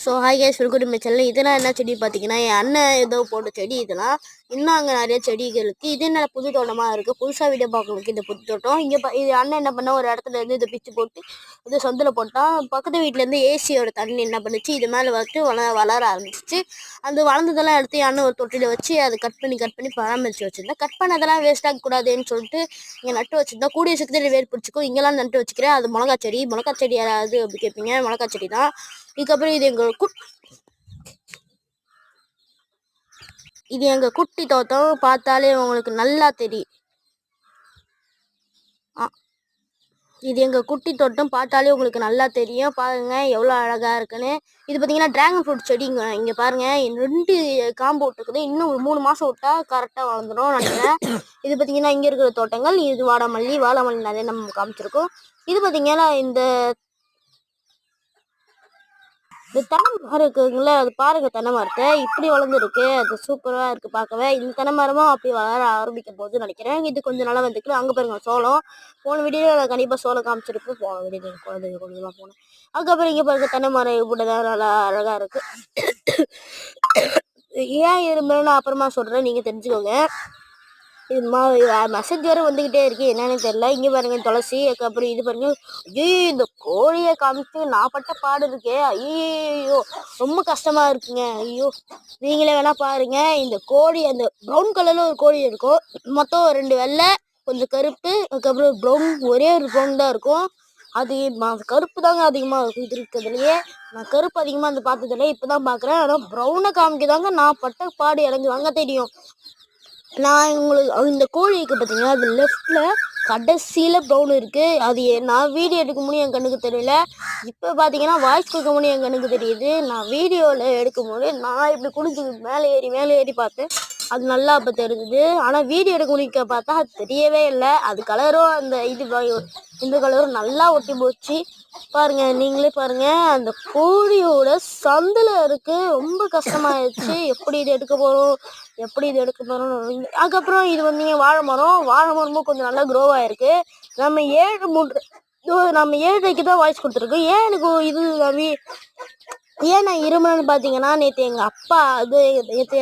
So hi guys welcome to my channel. இதெல்லாம் என்ன செடி பார்த்தீங்கன்னா, என் அண்ணன் ஏதோ போட்ட செடி இதெல்லாம். இன்னும் அங்கே நிறைய செடிகள் இருக்குது. இது என்ன புது தோட்டமாக இருக்குது. புதுசாக வீடியோ பார்க்கறதுக்கு இந்த புது தோட்டம் இங்கே இது அண்ணன் என்ன பண்ணால் ஒரு இடத்துல இருந்து இதை பிச்சு போட்டு இது சொந்தில் போட்டால் பக்கத்து வீட்டிலேருந்து ஏசியோட தண்ணி என்ன பண்ணுச்சு, இது மேலே வந்துட்டு வளர ஆரம்பிச்சிச்சு. அந்த வளர்ந்ததெல்லாம் எடுத்து என் அண்ணன் ஒரு தொட்டியில் வச்சு அதை கட் பண்ணி பராமரித்து வச்சுருந்தேன். கட் பண்ணதெல்லாம் வேஸ்ட் ஆகக்கூடாதுன்னு சொல்லிட்டு இங்கே நட்டு வச்சுருந்தேன். கூடிய சீக்கிரத்தில் வேர் பிடிச்சிக்கும். இங்கெல்லாம் நட்டு வச்சுக்கிறேன். அது மிளகா செடி யாராவது அப்படி கேட்பீங்க. மிளகா செடி தான். இதுக்கப்புறம் இது எங்க குட்டி தோட்டம். பார்த்தாலே உங்களுக்கு நல்லா தெரியும். இது எங்க குட்டி தோட்டம் பார்த்தாலே உங்களுக்கு நல்லா தெரியும். பாருங்க எவ்வளோ அழகா இருக்குன்னு. இது பார்த்தீங்கன்னா டிராகன் ஃப்ரூட் செடிங்க. இங்கே பாருங்க 2 காம்பு விட்டுருக்குது. இன்னும் ஒரு 3 மாதம் விட்டா கரெக்டாக வளர்ந்துடும் நினைக்கிறேன். இது பார்த்தீங்கன்னா இங்கே இருக்கிற தோட்டங்கள். இது வாடாமல்லி நிறைய நம்ம காமிச்சிருக்கோம். இது பார்த்தீங்கன்னா இந்த தென்னை மரம் இருக்குங்களா, அது பாருங்க. தென்னை மரத்தை இப்படி வளர்ந்துருக்கு. அது சூப்பரா இருக்கு பார்க்கவே. இந்த தென்னை மரமும் அப்படி வளர ஆரம்பிக்க போது நினைக்கிறேன். இது கொஞ்சம் நல்லா வந்துருக்கு. அங்கே பாருங்க சோளம். போன வீடியோ நான் கண்டிப்பாக சோளம் காமிச்சிருப்பேன். போன வீடியோ குழந்தைங்க கொஞ்சமாக போனேன். அதுக்கப்புறம் இங்கே பாருங்க தென்னை மரம் இப்படிதான் நல்லா அழகா இருக்கு. ஏன் இரும்புன்னு நான் அப்புறமா சொல்றேன், நீங்க தெரிஞ்சுக்கோங்க. இது மெசேஜ் வேறு வந்துக்கிட்டே இருக்கு, என்னன்னு தெரியல. இங்கே பாருங்க துளசி. அதுக்கப்புறம் இது பாருங்க. ஐயோ இந்த கோழியை காமிச்சு நான் பட்ட பாடு இருக்கே. ஐயோ ரொம்ப கஷ்டமா இருக்குங்க. ஐயோ நீங்களே வேணா பாருங்க. இந்த கோழி அந்த ப்ரௌன் கலர்ல ஒரு கோழி இருக்கும். மொத்தம் 2 வெள்ளை கொஞ்சம் கருப்பு. அதுக்கப்புறம் ப்ரௌன் ஒரே ஒரு ப்ரௌன் தான் இருக்கும். அது கருப்பு தாங்க அதிகமாக இருக்கும் இது இருக்கிறதுலையே. நான் கருப்பு அதிகமாக அந்த பார்த்ததில்ல, இப்போதான் பார்க்குறேன். ஆனால் ப்ரௌனை காமிக்குதாங்க நான் பட்ட பாடு எனக்கு வாங்க தெரியும். நான் உங்களுக்கு இந்த கோழிக்கு பார்த்தீங்கன்னா அது லெஃப்டில் கடைசியில் ப்ரௌன் இருக்குது. அது நான் வீடியோ எடுக்க முடியும் என் கண்ணுக்கு தெரியல. இப்போ பார்த்தீங்கன்னா வாய்ஸ் கொடுக்க முடியும் என் கண்ணுக்கு தெரியுது. நான் வீடியோவில் எடுக்கும்போது நான் இப்படி குடிஞ்சு மேலே ஏறி பார்த்தேன். அது நல்லா அப்போ தெரிஞ்சுது. ஆனால் வீடியோ எடுக்க முடிக்க பார்த்தா அது தெரியவே இல்லை. அது கலரும் அந்த இந்த கலரும் நல்லா ஒட்டி போச்சு. பாருங்க நீங்களே பாருங்க. அந்த கோழியோட சந்தில் இருக்கு. ரொம்ப கஷ்டமாயிடுச்சு. எப்படி இது எடுக்க போறோம். அதுக்கப்புறம் இது வந்தீங்க வாழை மரமும் கொஞ்சம் நல்லா க்ரோ ஆயிருக்கு. நம்ம 7:30க்கு தான் வாய்ஸ் கொடுத்துருக்கோம். ஏன் எனக்கு இது ஏன் நான் இருமலன்னு பார்த்தீங்கன்னா, நேற்று எங்கள் அப்பா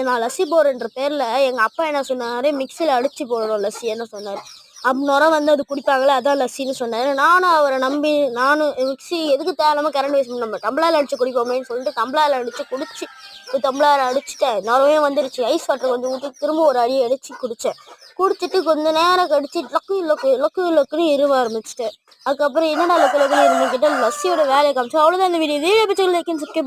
நான் லஸ்ஸி போடுறன்ற பேரில் எங்கள் அப்பா என்ன சொன்னார், மிக்சியில் அடித்து போடுறோம் லஸ்ஸி என்ன சொன்னார். அப்படின்னோரம் வந்து அது குடிப்பாங்களே, அதான் லஸ்ஸின்னு சொன்னார். நானும் அவரை நம்பி மிக்சி எதுக்கு தேவையில்லாமல் கரண்ட் வேஸ்ட் பண்ண, நம்ம டம்ளாரில் அடித்து குடிப்போமேன்னு சொல்லிட்டு டம்ளாரில் அடித்து குடிச்சு டம்ளாரை அடிச்சுட்டேன். நிறைய வந்துருச்சு. ஐஸ் வாட்டர் கொஞ்சம் ஊற்றி திரும்ப ஒரு அடி அடித்து குடிச்சிட்டு கொஞ்சம் நேரம் கடிச்சு லொக்குன்னு இருவ ஆரம்பிச்சிட்டேன். அதுக்கப்புறம் என்னடா லொக்குன்னு இருந்துக்கிட்ட லஸ்ஸியோட வேலையை காமிச்சு. அவ்வளோதான் இந்த வீடியோ பிடிச்சிருக்கேன்.